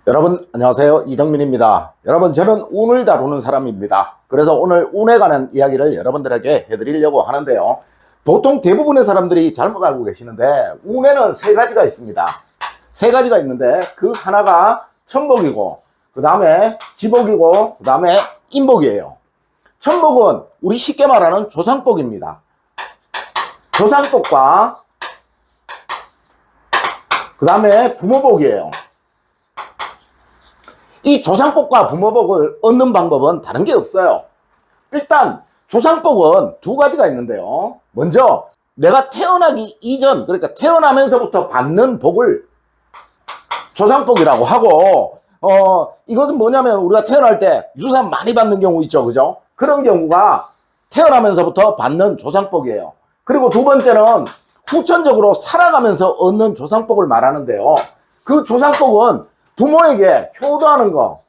여러분 안녕하세요, 이정민입니다. 여러분, 저는 운을 다루는 사람입니다. 그래서 오늘 운에 관한 이야기를 여러분들에게 해드리려고 하는데요, 보통 대부분의 사람들이 잘못 알고 계시는데 운에는 세 가지가 있습니다. 세 가지가 있는데 그 하나가 천복이고, 그 다음에 지복이고, 그 다음에 인복이에요. 천복은 우리 쉽게 말하는 조상복입니다. 조상복과 그 다음에 부모복이에요. 이 조상복과 부모복을 얻는 방법은 다른 게 없어요. 일단 조상복은 두 가지가 있는데요, 먼저 내가 태어나기 이전, 그러니까 태어나면서부터 받는 복을 조상복이라고 하고, 이것은 뭐냐면 우리가 태어날 때 유산 많이 받는 경우 있죠, 그죠? 그런 경우가 태어나면서부터 받는 조상복이에요. 그리고 두 번째는 후천적으로 살아가면서 얻는 조상복을 말하는데요, 그 조상복은 부모에게 효도하는 거,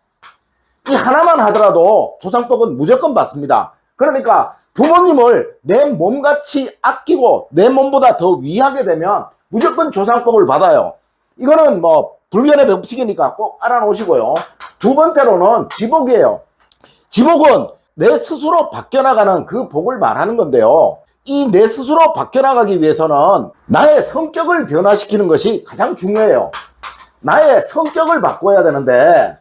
이 하나만 하더라도 조상복은 무조건 받습니다. 그러니까 부모님을 내 몸같이 아끼고 내 몸보다 더 위하게 되면 무조건 조상복을 받아요. 이거는 뭐 불변의 법칙이니까 꼭 알아놓으시고요. 두 번째로는 지복이에요. 지복은 내 스스로 바뀌어나가는 그 복을 말하는 건데요, 이 내 스스로 바뀌어나가기 위해서는 나의 성격을 변화시키는 것이 가장 중요해요. 나의 성격을 바꿔야 되는데,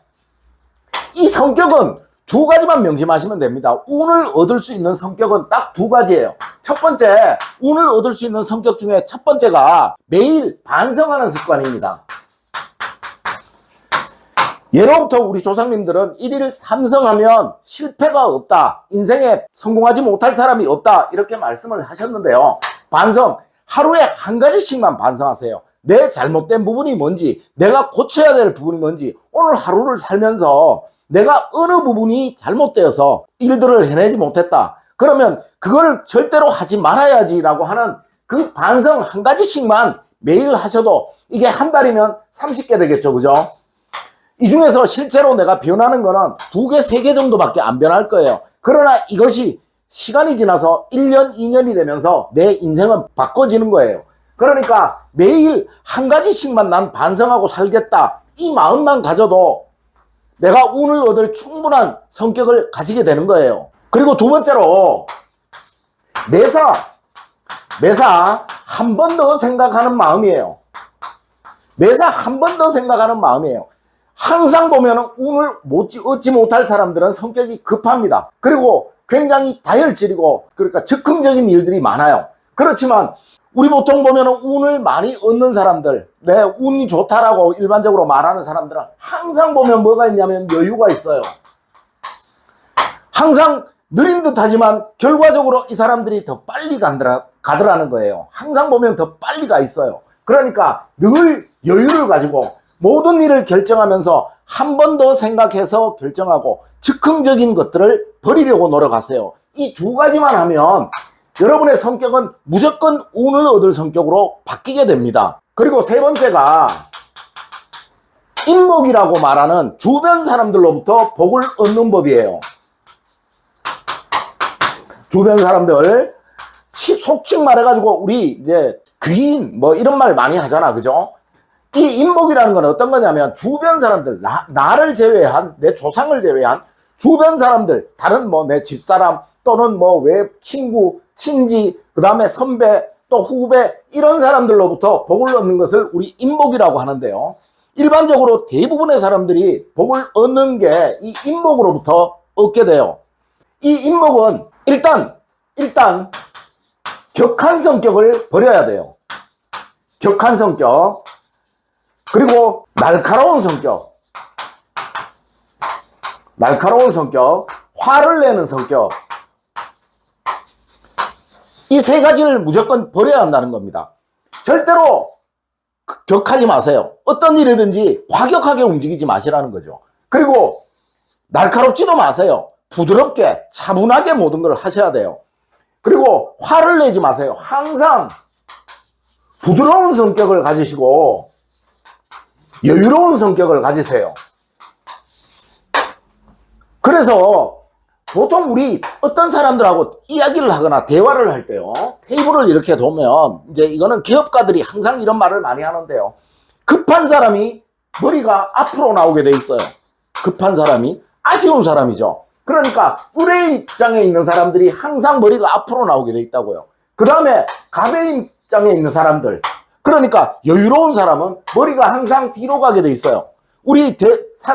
이 성격은 두 가지만 명심하시면 됩니다. 운을 얻을 수 있는 성격은 딱 두 가지예요. 첫 번째, 운을 얻을 수 있는 성격 중에 첫 번째가 매일 반성하는 습관입니다. 예로부터 우리 조상님들은 1일 삼성하면 실패가 없다, 인생에 성공하지 못할 사람이 없다, 이렇게 말씀을 하셨는데요, 반성, 하루에 한 가지씩만 반성하세요. 내 잘못된 부분이 뭔지, 내가 고쳐야 될 부분이 뭔지, 오늘 하루를 살면서 내가 어느 부분이 잘못되어서 일들을 해내지 못했다, 그러면 그거를 절대로 하지 말아야지라고 하는 그 반성 한 가지씩만 매일 하셔도 이게 한 달이면 30개 되겠죠, 그죠? 이 중에서 실제로 내가 변하는 거는 2개, 3개 정도밖에 안 변할 거예요. 그러나 이것이 시간이 지나서 1년, 2년이 되면서 내 인생은 바꿔지는 거예요. 그러니까 매일 한 가지씩만 난 반성하고 살겠다, 이 마음만 가져도 내가 운을 얻을 충분한 성격을 가지게 되는 거예요. 그리고 두 번째로 매사 한 번 더 생각하는 마음이에요. 매사 한 번 더 생각하는 마음이에요. 항상 보면 운을 얻지 못할 사람들은 성격이 급합니다. 그리고 굉장히 다혈질이고, 그러니까 즉흥적인 일들이 많아요. 그렇지만 우리 보통 보면 운을 많이 얻는 사람들, 내 운이 좋다라고 일반적으로 말하는 사람들은 항상 보면 뭐가 있냐면 여유가 있어요. 항상 느린 듯 하지만 결과적으로 이 사람들이 더 빨리 가더라는 거예요. 항상 보면 더 빨리 가 있어요. 그러니까 늘 여유를 가지고 모든 일을 결정하면서 한 번 더 생각해서 결정하고 즉흥적인 것들을 버리려고 노력하세요. 이 두 가지만 하면 여러분의 성격은 무조건 운을 얻을 성격으로 바뀌게 됩니다. 그리고 세 번째가 인목이라고 말하는 주변 사람들로부터 복을 얻는 법이에요. 주변 사람들, 속칭 말해가지고 우리 이제 귀인 뭐 이런 말 많이 하잖아, 그죠? 이 인복이라는 건 어떤 거냐면 주변 사람들, 나를 제외한, 내 조상을 제외한 주변 사람들, 다른 뭐 내 집사람 또는 뭐 외 친구, 친지, 그 다음에 선배, 또 후배, 이런 사람들로부터 복을 얻는 것을 우리 인복이라고 하는데요, 일반적으로 대부분의 사람들이 복을 얻는 게 이 인복으로부터 얻게 돼요. 이 인복은 일단 격한 성격을 버려야 돼요. 격한 성격, 그리고 날카로운 성격, 화를 내는 성격, 이 세 가지를 무조건 버려야 한다는 겁니다. 절대로 격하지 마세요. 어떤 일이든지 과격하게 움직이지 마시라는 거죠. 그리고 날카롭지도 마세요. 부드럽게 차분하게 모든 걸 하셔야 돼요. 그리고 화를 내지 마세요. 항상 부드러운 성격을 가지시고 여유로운 성격을 가지세요. 그래서 보통 우리 어떤 사람들하고 이야기를 하거나 대화를 할 때요, 테이블을 이렇게 두면, 이제 이거는 기업가들이 항상 이런 말을 많이 하는데요, 급한 사람이 머리가 앞으로 나오게 돼 있어요. 급한 사람이, 아쉬운 사람이죠. 그러니까 을의 입장에 있는 사람들이 항상 머리가 앞으로 나오게 돼 있다고요. 그 다음에 갑의 입장에 있는 사람들, 그러니까 여유로운 사람은 머리가 항상 뒤로 가게 돼 있어요. 우리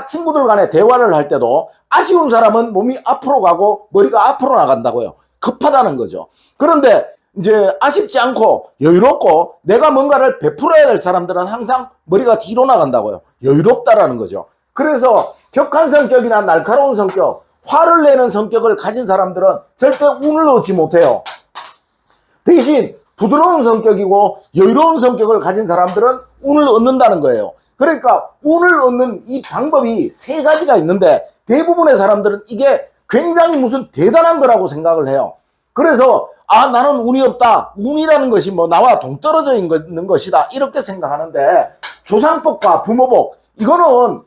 친구들 간에 대화를 할 때도 아쉬운 사람은 몸이 앞으로 가고 머리가 앞으로 나간다고요. 급하다는 거죠. 그런데 이제 아쉽지 않고 여유롭고 내가 뭔가를 베풀어야 될 사람들은 항상 머리가 뒤로 나간다고요. 여유롭다라는 거죠. 그래서 격한 성격이나 날카로운 성격, 화를 내는 성격을 가진 사람들은 절대 운을 얻지 못해요. 대신 부드러운 성격이고 여유로운 성격을 가진 사람들은 운을 얻는다는 거예요. 그러니까 운을 얻는 이 방법이 세 가지가 있는데 대부분의 사람들은 이게 굉장히 무슨 대단한 거라고 생각을 해요. 그래서 나는 운이 없다. 운이라는 것이 뭐 나와 동떨어져 있는 것이다. 이렇게 생각하는데 조상복과 부모복, 이거는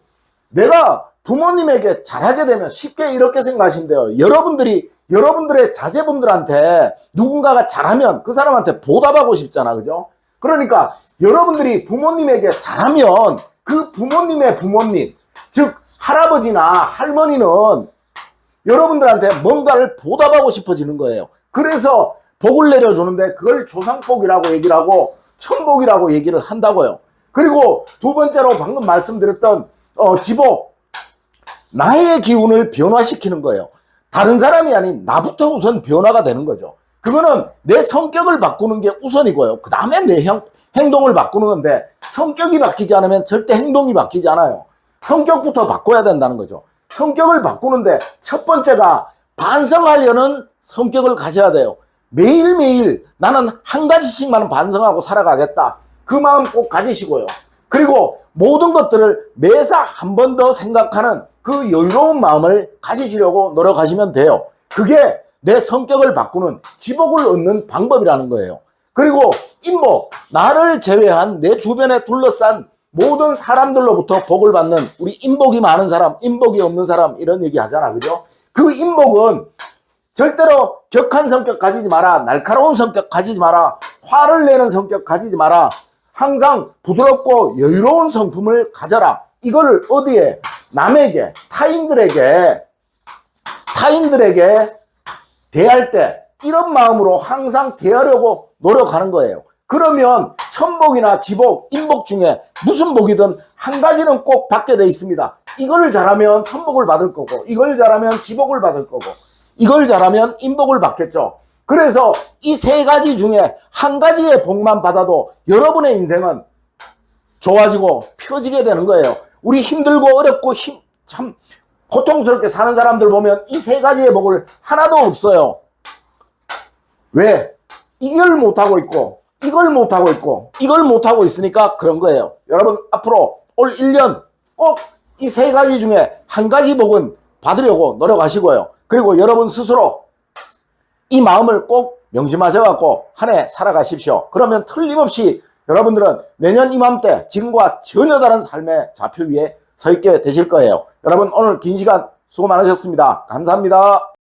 내가 부모님에게 잘하게 되면 쉽게 이렇게 생각하시면 돼요. 여러분들의 자제분들한테 누군가가 잘하면 그 사람한테 보답하고 싶잖아. 그죠? 그러니까 여러분들이 부모님에게 잘하면 그 부모님의 부모님, 즉 할아버지나 할머니는 여러분들한테 뭔가를 보답하고 싶어지는 거예요. 그래서 복을 내려주는데 그걸 조상복이라고 얘기를 하고 천복이라고 얘기를 한다고요. 그리고 두 번째로 방금 말씀드렸던 지복, 나의 기운을 변화시키는 거예요. 다른 사람이 아닌 나부터 우선 변화가 되는 거죠. 그거는 내 성격을 바꾸는 게 우선이고요. 그 다음에 내 행동을 바꾸는 건데 성격이 바뀌지 않으면 절대 행동이 바뀌지 않아요. 성격부터 바꿔야 된다는 거죠. 성격을 바꾸는데 첫 번째가 반성하려는 성격을 가져야 돼요. 매일매일 나는 한 가지씩만 반성하고 살아가겠다. 그 마음 꼭 가지시고요. 그리고 모든 것들을 매사 한 번 더 생각하는 그 여유로운 마음을 가지시려고 노력하시면 돼요. 그게 내 성격을 바꾸는 지복을 얻는 방법이라는 거예요. 그리고 인복, 나를 제외한 내 주변에 둘러싼 모든 사람들로부터 복을 받는 우리 인복이 많은 사람, 인복이 없는 사람 이런 얘기 하잖아. 그죠? 그 인복은 절대로 격한 성격 가지지 마라. 날카로운 성격 가지지 마라. 화를 내는 성격 가지지 마라. 항상 부드럽고 여유로운 성품을 가져라. 이걸 어디에? 남에게, 타인들에게 대할 때 이런 마음으로 항상 대하려고 노력하는 거예요. 그러면 천복이나 지복, 인복 중에 무슨 복이든 한 가지는 꼭 받게 돼 있습니다. 이걸 잘하면 천복을 받을 거고, 이걸 잘하면 지복을 받을 거고, 이걸 잘하면 인복을 받겠죠. 그래서 이 세 가지 중에 한 가지의 복만 받아도 여러분의 인생은 좋아지고 펴지게 되는 거예요. 우리 힘들고 어렵고 참 고통스럽게 사는 사람들 보면 이 세 가지의 복을 하나도 없어요. 왜? 이걸 못하고 있고 이걸 못하고 있고 이걸 못하고 있으니까 그런 거예요. 여러분 앞으로 올 1년 꼭 이 세 가지 중에 한 가지 복은 받으려고 노력하시고요. 그리고 여러분 스스로 이 마음을 꼭 명심하셔갖고 한 해 살아가십시오. 그러면 틀림없이 여러분들은 내년 이맘때 지금과 전혀 다른 삶의 좌표 위에 서 있게 되실 거예요. 여러분 오늘 긴 시간 수고 많으셨습니다. 감사합니다.